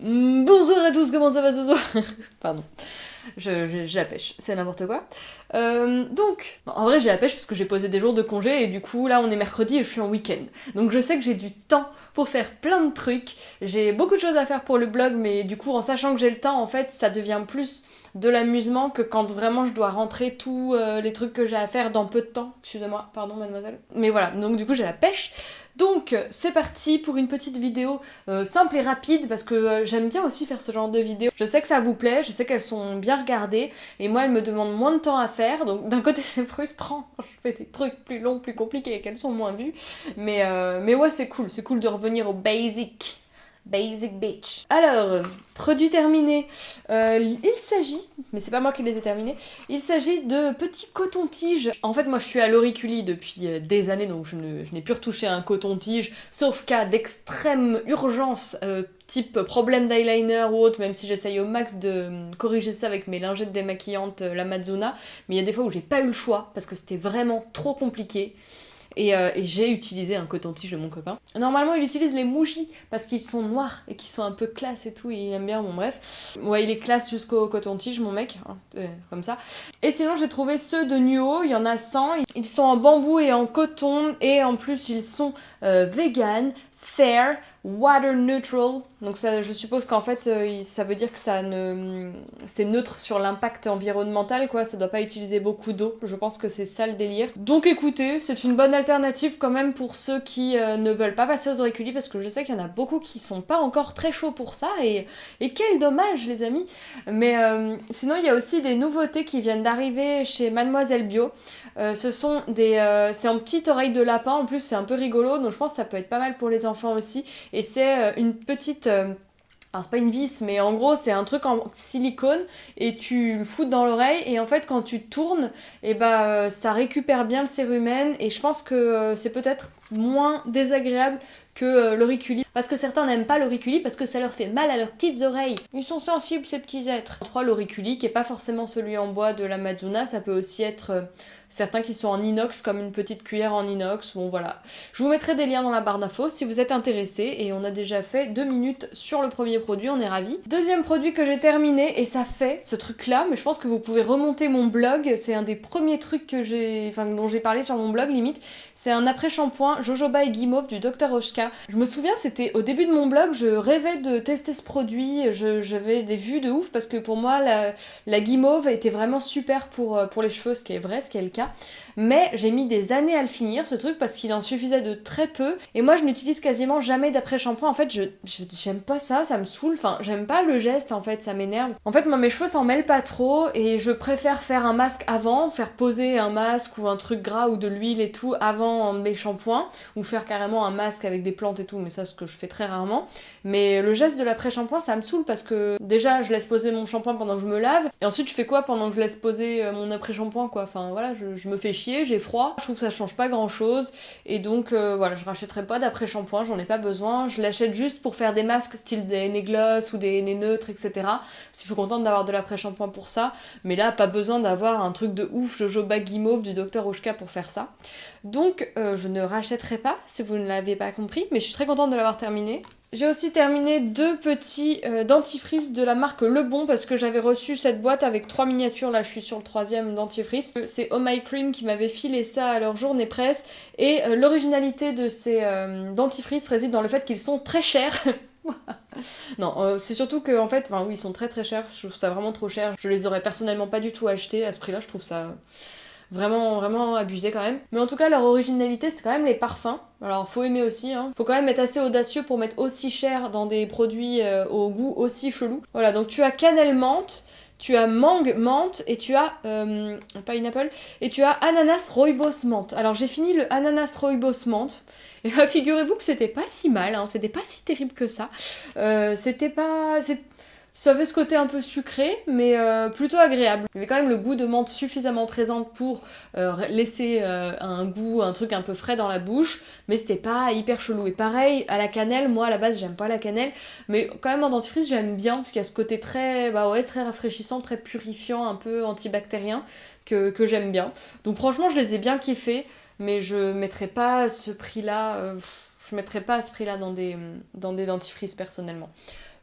Bonjour à tous, comment ça va ce soir? Pardon, j'ai la pêche, c'est n'importe quoi. En vrai j'ai la pêche parce que j'ai posé des jours de congé et du coup là on est mercredi et je suis en week-end. Donc je sais que j'ai du temps pour faire plein de trucs. J'ai beaucoup de choses à faire pour le blog, mais du coup en sachant que j'ai le temps, en fait ça devient plus de l'amusement que quand vraiment je dois rentrer tous les trucs que j'ai à faire dans peu de temps. Excusez-moi, pardon mademoiselle. Mais voilà, donc du coup j'ai la pêche. Donc c'est parti pour une petite vidéo simple et rapide parce que j'aime bien aussi faire ce genre de vidéos. Je sais que ça vous plaît, je sais qu'elles sont bien regardées et moi elles me demandent moins de temps à faire, donc d'un côté c'est frustrant quand je fais des trucs plus longs, plus compliqués et qu'elles sont moins vues, mais ouais c'est cool de revenir au basic. Basic bitch. Alors, produit terminé. Il s'agit, mais c'est pas moi qui les ai terminés, il s'agit de petits cotons-tiges. En fait, moi je suis à l'auriculi depuis des années, donc je n'ai plus retouché un coton-tige, sauf cas d'extrême urgence, type problème d'eyeliner ou autre, même si j'essaye au max de corriger ça avec mes lingettes démaquillantes, la Mazuna, mais il y a des fois où j'ai pas eu le choix, parce que c'était vraiment trop compliqué. Et j'ai utilisé un coton-tige de mon copain. Normalement, il utilise les Muji parce qu'ils sont noirs et qu'ils sont un peu classe et tout, et il aime bien, bon bref. Ouais, il est classe jusqu'au coton-tige, mon mec, hein, comme ça. Et sinon, j'ai trouvé ceux de Nuo, il y en a 100. Ils sont en bambou et en coton, et en plus, ils sont vegan, fair, water neutral. Donc ça, je suppose qu'en fait, ça veut dire que c'est neutre sur l'impact environnemental, quoi. Ça doit pas utiliser beaucoup d'eau. Je pense que c'est ça le délire. Donc écoutez, c'est une bonne alternative quand même pour ceux qui ne veulent pas passer aux auriculis, parce que je sais qu'il y en a beaucoup qui sont pas encore très chauds pour ça, et quel dommage les amis. Mais sinon, il y a aussi des nouveautés qui viennent d'arriver chez Mademoiselle Bio. Ce sont c'est en petite oreille de lapin, en plus c'est un peu rigolo, donc je pense que ça peut être pas mal pour les enfants aussi. Et c'est une petite... alors c'est pas une vis, mais en gros c'est un truc en silicone et tu le fous dans l'oreille et en fait quand tu tournes, et ça récupère bien le cérumen et je pense que c'est peut-être moins désagréable que l'auriculi. Parce que certains n'aiment pas l'auriculi parce que ça leur fait mal à leurs petites oreilles. Ils sont sensibles ces petits êtres. 3, l'auriculi qui est pas forcément celui en bois de la Mazuna, ça peut aussi être certains qui sont en inox comme une petite cuillère en inox. Bon voilà. Je vous mettrai des liens dans la barre d'infos si vous êtes intéressés et on a déjà fait 2 minutes sur le premier produit, on est ravis. Deuxième produit que j'ai terminé et ça fait ce truc là, mais je pense que vous pouvez remonter mon blog, c'est un des premiers trucs dont j'ai parlé sur mon blog limite. C'est un après-shampoing jojoba et guimauve du Dr Oshka. Je me souviens, c'était au début de mon blog, je rêvais de tester ce produit, j'avais des vues de ouf parce que pour moi la guimauve était vraiment super pour les cheveux, ce qui est vrai, ce qui est le cas. Mais j'ai mis des années à le finir ce truc parce qu'il en suffisait de très peu et moi je n'utilise quasiment jamais d'après-shampoing. En fait j'aime pas ça, ça me saoule, enfin j'aime pas le geste en fait, ça m'énerve. En fait moi mes cheveux s'en mêlent pas trop et je préfère faire un masque avant, faire poser un masque ou un truc gras ou de l'huile et tout avant mes shampoings ou faire carrément un masque avec des plantes et tout, mais ça c'est ce que je fais très rarement. Mais le geste de l'après-shampoing ça me saoule parce que déjà je laisse poser mon shampoing pendant que je me lave et ensuite je fais quoi pendant que je laisse poser mon après-shampoing quoi, enfin voilà, je me fais chier, j'ai froid, je trouve que ça change pas grand chose et donc voilà, je rachèterai pas d'après shampoing, j'en ai pas besoin, je l'achète juste pour faire des masques style des nez gloss ou des nez neutres etc. Si je suis contente d'avoir de l'après shampoing pour ça, mais là pas besoin d'avoir un truc de ouf jojoba guimauve du Dr Oshka pour faire ça. Donc je ne rachèterai pas si vous ne l'avez pas compris, mais je suis très contente de l'avoir terminé. J'ai aussi terminé 2 petits dentifrices de la marque Le Bon parce que j'avais reçu cette boîte avec 3 miniatures, là je suis sur le 3e dentifrice. C'est Oh My Cream qui m'avait filé ça à leur journée presse et l'originalité de ces dentifrices réside dans le fait qu'ils sont très chers. Non, c'est surtout que en fait, enfin oui ils sont très très chers, je trouve ça vraiment trop cher. Je les aurais personnellement pas du tout achetés à ce prix là, je trouve ça... Vraiment, vraiment abusé quand même. Mais en tout cas, leur originalité, c'est quand même les parfums. Alors, faut aimer aussi, hein. Faut quand même être assez audacieux pour mettre aussi cher dans des produits au goût aussi chelou. Voilà, donc tu as cannelle menthe, tu as mangue menthe et tu as pineapple et tu as ananas rooibos menthe. Alors, j'ai fini le ananas rooibos menthe. Et figurez-vous que c'était pas si mal, hein. C'était pas si terrible que ça. C'était pas... Ça avait ce côté un peu sucré, mais plutôt agréable. Il y avait quand même le goût de menthe suffisamment présent pour laisser un goût, un truc un peu frais dans la bouche, mais c'était pas hyper chelou. Et pareil, à la cannelle, moi à la base j'aime pas la cannelle, mais quand même en dentifrice j'aime bien, parce qu'il y a ce côté très, très rafraîchissant, très purifiant, un peu antibactérien, que j'aime bien. Donc franchement je les ai bien kiffés, mais je mettrais pas ce prix-là, je mettrais pas à ce prix-là dans des dentifrices personnellement.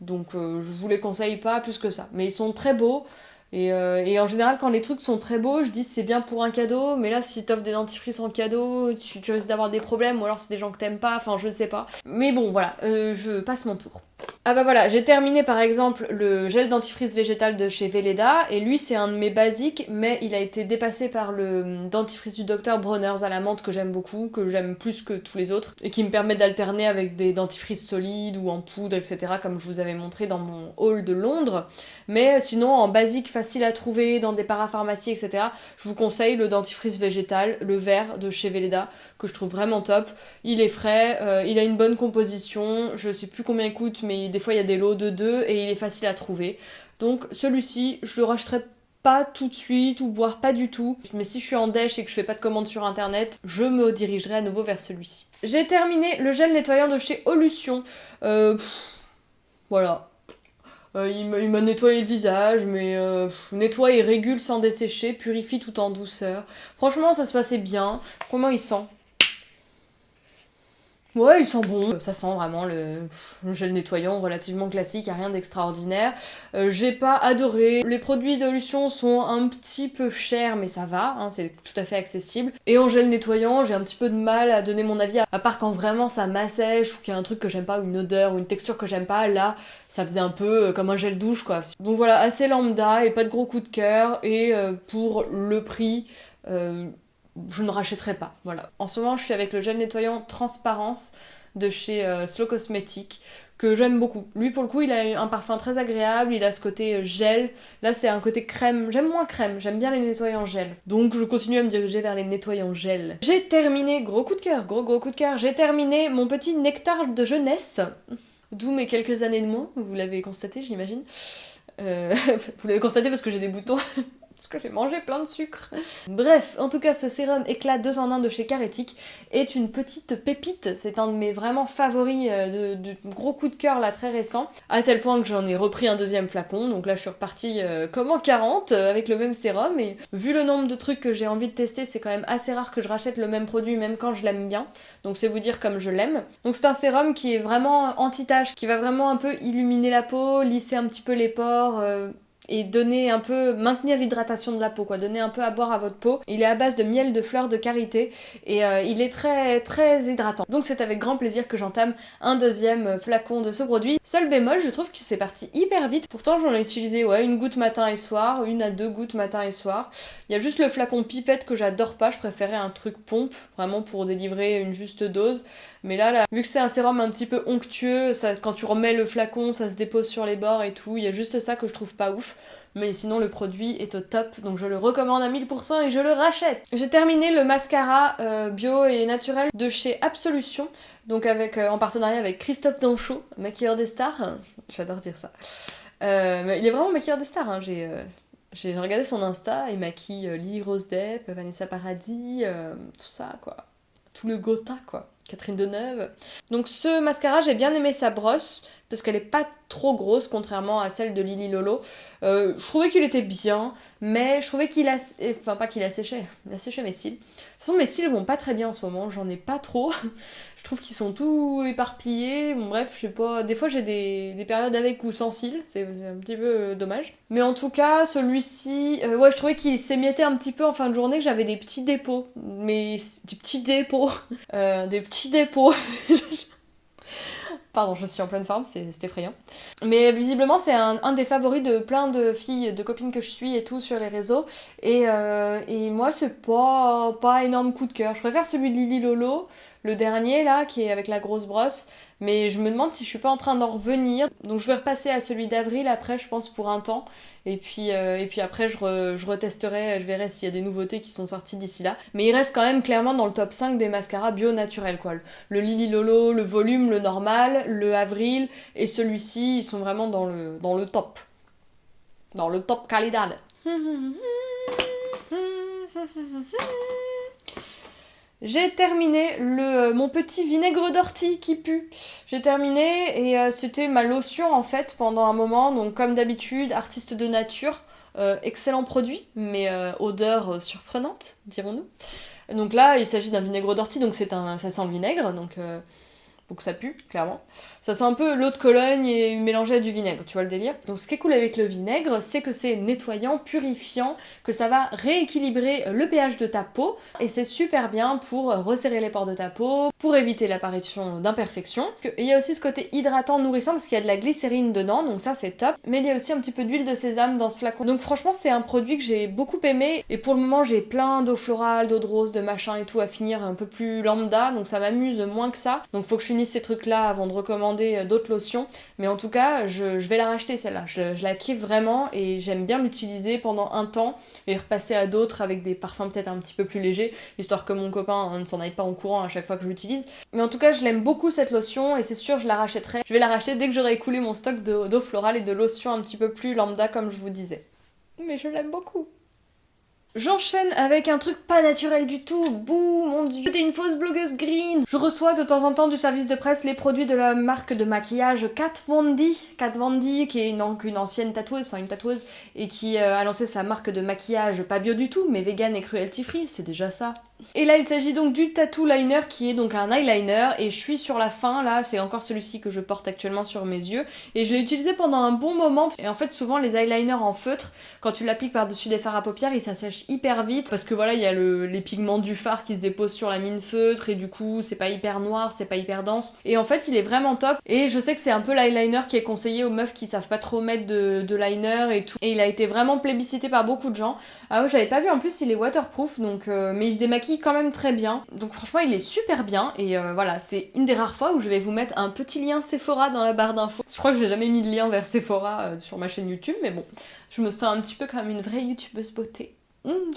Donc je vous les conseille pas plus que ça. Mais ils sont très beaux. Et en général, quand les trucs sont très beaux, je dis c'est bien pour un cadeau, mais là, si t'offres des dentifrices en cadeau, tu risques d'avoir des problèmes, ou alors c'est des gens que t'aimes pas, enfin je ne sais pas. Mais bon, voilà, je passe mon tour. Ah bah voilà, j'ai terminé par exemple le gel dentifrice végétal de chez Velleda, et lui c'est un de mes basiques, mais il a été dépassé par le dentifrice du Dr Bronner's à la menthe que j'aime beaucoup, que j'aime plus que tous les autres, et qui me permet d'alterner avec des dentifrices solides ou en poudre, etc., comme je vous avais montré dans mon haul de Londres. Mais sinon, en basique facile à trouver, dans des parapharmacies, etc., je vous conseille le dentifrice végétal, le vert de chez Velleda, que je trouve vraiment top. Il est frais, il a une bonne composition, je sais plus combien il coûte, mais des fois il y a des lots de 2 et il est facile à trouver. Donc celui-ci, je le rachèterai pas tout de suite ou voire pas du tout. Mais si je suis en dèche et que je fais pas de commande sur internet, je me dirigerai à nouveau vers celui-ci. J'ai terminé le gel nettoyant de chez Olution. Voilà. Il m'a nettoyé le visage, mais nettoie et régule sans dessécher, purifie tout en douceur. Franchement, ça se passait bien. Comment il sent? Ouais, il sent bon. Ça sent vraiment le gel nettoyant relativement classique, y a rien d'extraordinaire. J'ai pas adoré. Les produits d'Olution sont un petit peu chers, mais ça va, hein, c'est tout à fait accessible. Et en gel nettoyant, j'ai un petit peu de mal à donner mon avis, à part quand vraiment ça m'assèche ou qu'il y a un truc que j'aime pas, ou une odeur ou une texture que j'aime pas, là, ça faisait un peu comme un gel douche, quoi. Donc voilà, assez lambda et pas de gros coup de cœur. Et pour le prix... je ne rachèterai pas, voilà. En ce moment, je suis avec le gel nettoyant Transparence de chez Slow Cosmetics, que j'aime beaucoup. Lui, pour le coup, il a un parfum très agréable, il a ce côté gel. Là, c'est un côté crème. J'aime moins crème, j'aime bien les nettoyants gel. Donc, je continue à me diriger vers les nettoyants gel. J'ai terminé, gros coup de cœur, gros coup de cœur, j'ai terminé mon petit nectar de jeunesse, d'où mes quelques années de moins, vous l'avez constaté, j'imagine. Vous l'avez constaté parce que j'ai des boutons. Parce que j'ai mangé plein de sucre. Bref, en tout cas, ce sérum éclat 2 en 1 de chez Caretic est une petite pépite. C'est un de mes vraiment favoris de gros coup de cœur là, très récent. À tel point que j'en ai repris un deuxième flacon. Donc là, je suis repartie comme en 40 avec le même sérum. Et vu le nombre de trucs que j'ai envie de tester, c'est quand même assez rare que je rachète le même produit, même quand je l'aime bien. Donc c'est vous dire comme je l'aime. Donc c'est un sérum qui est vraiment anti-tache, qui va vraiment un peu illuminer la peau, lisser un petit peu les pores... et donner un peu, maintenir l'hydratation de la peau, quoi, donner un peu à boire à votre peau. Il est à base de miel de fleurs de karité et il est très très hydratant. Donc c'est avec grand plaisir que j'entame un deuxième flacon de ce produit. Seul bémol, je trouve que c'est parti hyper vite. Pourtant j'en ai utilisé une goutte matin et soir, 1 à 2 gouttes matin et soir. Il y a juste le flacon pipette que j'adore pas, je préférais un truc pompe, vraiment pour délivrer une juste dose. Mais là, vu que c'est un sérum un petit peu onctueux, quand tu remets le flacon, ça se dépose sur les bords et tout, il y a juste ça que je trouve pas ouf. Mais sinon, le produit est au top, donc je le recommande à 1000% et je le rachète. J'ai terminé le mascara bio et naturel de chez Absolution, donc en partenariat avec Christophe Danchaud, maquilleur des stars. J'adore dire ça. Mais il est vraiment maquilleur des stars, hein. J'ai regardé son Insta, il maquille Lily Rose Depp, Vanessa Paradis, tout ça, quoi. Tout le Gotha, quoi. Catherine Deneuve. Donc ce mascara, j'ai bien aimé sa brosse, parce qu'elle est pas trop grosse, contrairement à celle de Lily Lolo. Je trouvais qu'il était bien, mais je trouvais qu'il a... Enfin, pas qu'il a séché, il a séché mes cils. De toute façon, mes cils vont pas très bien en ce moment, j'en ai pas trop. Je trouve qu'ils sont tout éparpillés. Bon bref, je sais pas, des fois j'ai des périodes avec ou sans cils, c'est un petit peu dommage. Mais en tout cas, celui-ci, je trouvais qu'il s'émiettait un petit peu en fin de journée, que j'avais des petits dépôts. Mais... des petits dépôts. Des petits dépôts. Pardon, je suis en pleine forme, c'est effrayant. Mais visiblement, c'est un des favoris de plein de filles, de copines que je suis et tout sur les réseaux. Et moi, c'est pas énorme coup de cœur. Je préfère celui de Lily Lolo, le dernier là, qui est avec la grosse brosse. Mais je me demande si je suis pas en train d'en revenir. Donc je vais repasser à celui d'avril après, je pense, pour un temps. Et puis après, je retesterai, je verrai s'il y a des nouveautés qui sont sorties d'ici là. Mais il reste quand même clairement dans le top 5 des mascaras bio naturels, quoi. Le Lily Lolo, le volume, le normal, le avril et celui-ci, ils sont vraiment dans le top. Dans le top calidad. J'ai terminé mon petit vinaigre d'ortie qui pue. J'ai terminé et c'était ma lotion en fait pendant un moment. Donc comme d'habitude, artiste de nature, excellent produit, mais odeur surprenante, dirons-nous. Donc là, il s'agit d'un vinaigre d'ortie, donc ça sent le vinaigre. Donc donc ça pue, clairement. Ça sent un peu l'eau de Cologne et mélangé à du vinaigre, tu vois le délire. Donc ce qui est cool avec le vinaigre, c'est que c'est nettoyant, purifiant, que ça va rééquilibrer le pH de ta peau, et c'est super bien pour resserrer les pores de ta peau, pour éviter l'apparition d'imperfections. Il y a aussi ce côté hydratant, nourrissant, parce qu'il y a de la glycérine dedans, donc ça c'est top. Mais il y a aussi un petit peu d'huile de sésame dans ce flacon. Donc franchement c'est un produit que j'ai beaucoup aimé, et pour le moment j'ai plein d'eau florale, d'eau de rose, de machin et tout à finir un peu plus lambda, donc ça m'amuse moins que ça. Donc faut que je finisse ces trucs là avant de recommander d'autres lotions, mais en tout cas je vais la racheter celle-là. Je la kiffe vraiment et j'aime bien l'utiliser pendant un temps et repasser à d'autres avec des parfums peut-être un petit peu plus légers, histoire que mon copain ne s'en aille pas en courant à chaque fois que je l'utilise. Mais en tout cas je l'aime beaucoup cette lotion et c'est sûr je la rachèterai. Je vais la racheter dès que j'aurai écoulé mon stock d'eau florale et de lotion un petit peu plus lambda comme je vous disais. Mais je l'aime beaucoup. J'enchaîne avec un truc pas naturel du tout. Bouh, mon dieu, t'es une fausse blogueuse green. Je reçois de temps en temps du service de presse les produits de la marque de maquillage Kat Von D, qui est donc une ancienne tatoueuse, enfin une tatoueuse, et qui a lancé sa marque de maquillage pas bio du tout, mais vegan et cruelty free, c'est déjà ça. Et là il s'agit donc du Tattoo Liner qui est donc un eyeliner et je suis sur la fin là, c'est encore celui-ci que je porte actuellement sur mes yeux et je l'ai utilisé pendant un bon moment et en fait souvent les eyeliners en feutre quand tu l'appliques par-dessus des fards à paupières ils s'assèchent hyper vite parce que voilà il y a les pigments du fard qui se déposent sur la mine feutre et du coup c'est pas hyper noir, c'est pas hyper dense et en fait il est vraiment top et je sais que c'est un peu l'eyeliner qui est conseillé aux meufs qui savent pas trop mettre de liner et tout et il a été vraiment plébiscité par beaucoup de gens. Ah ouais j'avais pas vu en plus il est waterproof donc mais il se démaquille quand même très bien. Donc franchement il est super bien et voilà c'est une des rares fois où je vais vous mettre un petit lien Sephora dans la barre d'infos. Je crois que j'ai jamais mis de lien vers Sephora sur ma chaîne YouTube mais bon je me sens un petit peu comme une vraie youtubeuse beauté.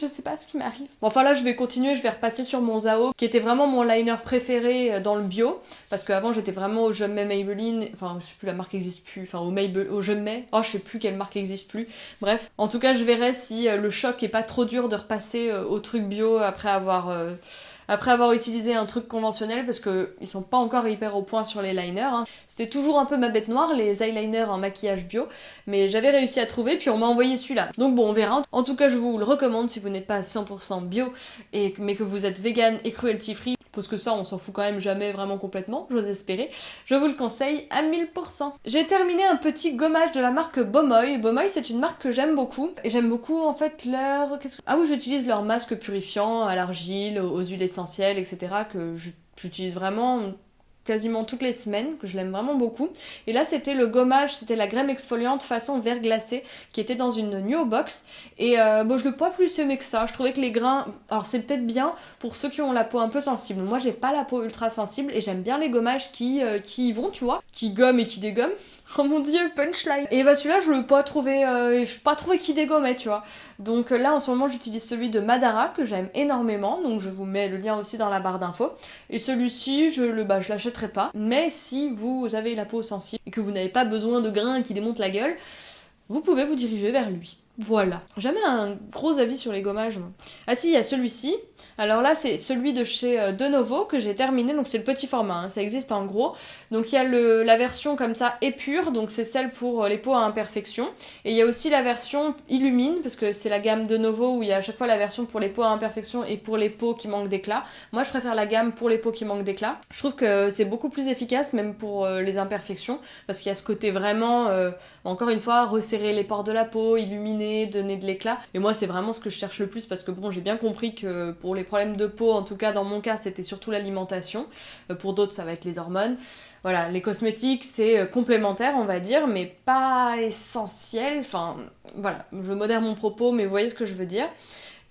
Je sais pas ce qui m'arrive. Bon, enfin là je vais continuer, je vais repasser sur mon Zao qui était vraiment mon liner préféré dans le bio parce qu'avant j'étais vraiment au Je mets Maybelline, enfin je sais plus la marque existe plus, enfin au Je mets, oh je sais plus quelle marque existe plus. Bref, en tout cas je verrai si le choc est pas trop dur de repasser au truc bio après avoir utilisé un truc conventionnel parce que ils sont pas encore hyper au point sur les liners. Hein. C'était toujours un peu ma bête noire, les eyeliners en maquillage bio, mais j'avais réussi à trouver puis on m'a envoyé celui-là. Donc bon, on verra. En tout cas, je vous le recommande si vous n'êtes pas à 100% bio mais que vous êtes vegan et cruelty free. Parce que ça, on s'en fout quand même jamais vraiment complètement, j'ose espérer. Je vous le conseille à 1000%. J'ai terminé un petit gommage de la marque Bomoy. Bomoy, c'est une marque que j'aime beaucoup. Et j'aime beaucoup, en fait, Ah oui, j'utilise leur masque purifiant à l'argile, aux huiles essentielles, etc. que j'utilise vraiment quasiment toutes les semaines, que je l'aime vraiment beaucoup. Et là, c'était le gommage, c'était la crème exfoliante façon verre glacé, qui était dans une Nuo Box. Et bon, je l'ai pas plus aimé que ça. Je trouvais que les grains... Alors, c'est peut-être bien pour ceux qui ont la peau un peu sensible. Moi, j'ai pas la peau ultra sensible et j'aime bien les gommages qui y vont, tu vois, qui gomment et qui dégomment. Oh mon dieu, punchline. Et bah celui-là, je l'ai pas trouvé, qui dégommait, tu vois. Donc là, en ce moment, j'utilise celui de Madara, que j'aime énormément. Donc je vous mets le lien aussi dans la barre d'infos. Et celui-ci, je l'achèterai pas. Mais si vous avez la peau sensible et que vous n'avez pas besoin de grains qui démontent la gueule, vous pouvez vous diriger vers lui. Voilà. Jamais un gros avis sur les gommages. Ah si, il y a celui-ci. Alors là, c'est celui de chez Denovo que j'ai terminé. Donc c'est le petit format, hein. Ça existe en gros. Donc il y a la version comme ça épure. Donc c'est celle pour les peaux à imperfection. Et il y a aussi la version illumine. Parce que c'est la gamme Denovo où il y a à chaque fois la version pour les peaux à imperfection et pour les peaux qui manquent d'éclat. Moi je préfère la gamme pour les peaux qui manquent d'éclat. Je trouve que c'est beaucoup plus efficace même pour les imperfections. Parce qu'il y a ce côté vraiment... encore une fois, resserrer les pores de la peau, illuminer, donner de l'éclat. Et moi, c'est vraiment ce que je cherche le plus parce que bon, j'ai bien compris que pour les problèmes de peau, en tout cas dans mon cas, c'était surtout l'alimentation. Pour d'autres, ça va être les hormones. Voilà, les cosmétiques, c'est complémentaire, on va dire, mais pas essentiel. Enfin, voilà, je modère mon propos, mais vous voyez ce que je veux dire.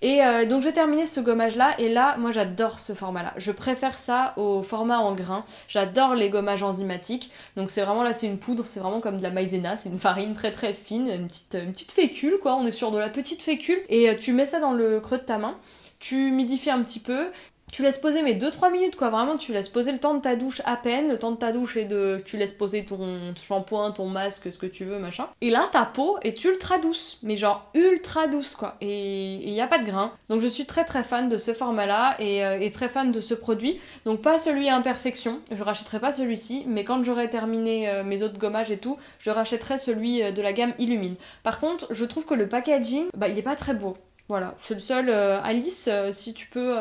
Et donc j'ai terminé ce gommage là et là moi j'adore ce format là, je préfère ça au format en grains, j'adore les gommages enzymatiques, donc c'est vraiment là c'est une poudre, c'est vraiment comme de la maïzena, c'est une farine très très fine, une petite fécule quoi, on est sur de la petite fécule et tu mets ça dans le creux de ta main, tu humidifies un petit peu, tu laisses poser mais 2-3 minutes quoi, vraiment tu laisses poser le temps de ta douche à peine, le temps de ta douche et tu laisses poser ton shampoing, ton masque, ce que tu veux machin. Et là ta peau est ultra douce, mais genre ultra douce quoi, et y a pas de grains. Donc je suis très très fan de ce format là et très fan de ce produit. Donc pas celui à imperfection, je rachèterai pas celui-ci, mais quand j'aurai terminé mes autres gommages et tout, je rachèterai celui de la gamme Illumine. Par contre je trouve que le packaging, il est pas très beau. Voilà, c'est le seul. Alice, si tu peux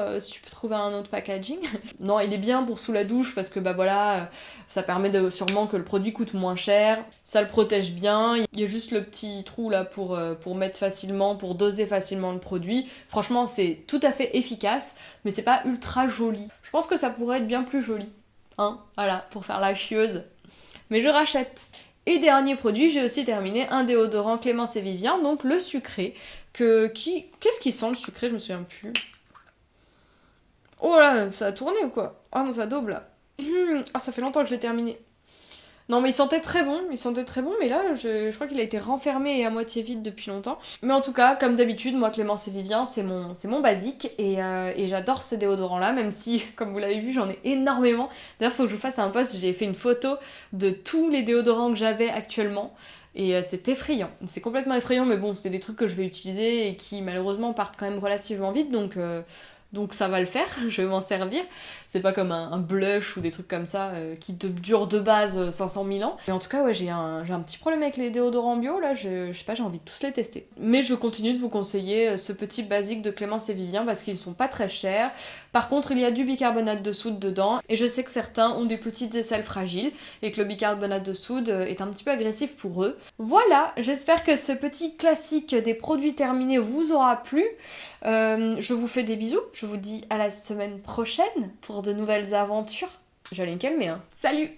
trouver un autre packaging. Non, il est bien pour sous la douche parce que bah voilà, ça permet de sûrement que le produit coûte moins cher. Ça le protège bien. Il y a juste le petit trou là pour mettre facilement, pour doser facilement le produit. Franchement, c'est tout à fait efficace, mais c'est pas ultra joli. Je pense que ça pourrait être bien plus joli. Hein, voilà, pour faire la chieuse. Mais je rachète. Et dernier produit, j'ai aussi terminé un déodorant Clémence et Vivien, donc le sucré. Qu'est-ce qui sent le sucré? Je me souviens plus. Oh là, ça a tourné ou quoi? Ah non, ça daube là. Ah, ça fait longtemps que je l'ai terminé. Non, mais il sentait très bon, mais là, je crois qu'il a été renfermé et à moitié vide depuis longtemps. Mais en tout cas, comme d'habitude, moi, Clémence et Vivien, c'est mon basique, et j'adore ce déodorant-là, même si, comme vous l'avez vu, j'en ai énormément. D'ailleurs, faut que je vous fasse un post, j'ai fait une photo de tous les déodorants que j'avais actuellement, et c'est effrayant. C'est complètement effrayant, mais bon, c'est des trucs que je vais utiliser et qui, malheureusement, partent quand même relativement vite, donc ça va le faire, je vais m'en servir. C'est pas comme un blush ou des trucs comme ça qui te durent de base 500 000 ans. Mais en tout cas, ouais, j'ai un petit problème avec les déodorants bio, là, je sais pas, j'ai envie de tous les tester. Mais je continue de vous conseiller ce petit basique de Clémence et Vivien parce qu'ils sont pas très chers. Par contre, il y a du bicarbonate de soude dedans, et je sais que certains ont des petites aisselles fragiles, et que le bicarbonate de soude est un petit peu agressif pour eux. Voilà, j'espère que ce petit classique des produits terminés vous aura plu. Je vous fais des bisous, je vous dis à la semaine prochaine pour de nouvelles aventures. J'allais me calmer, hein. Salut!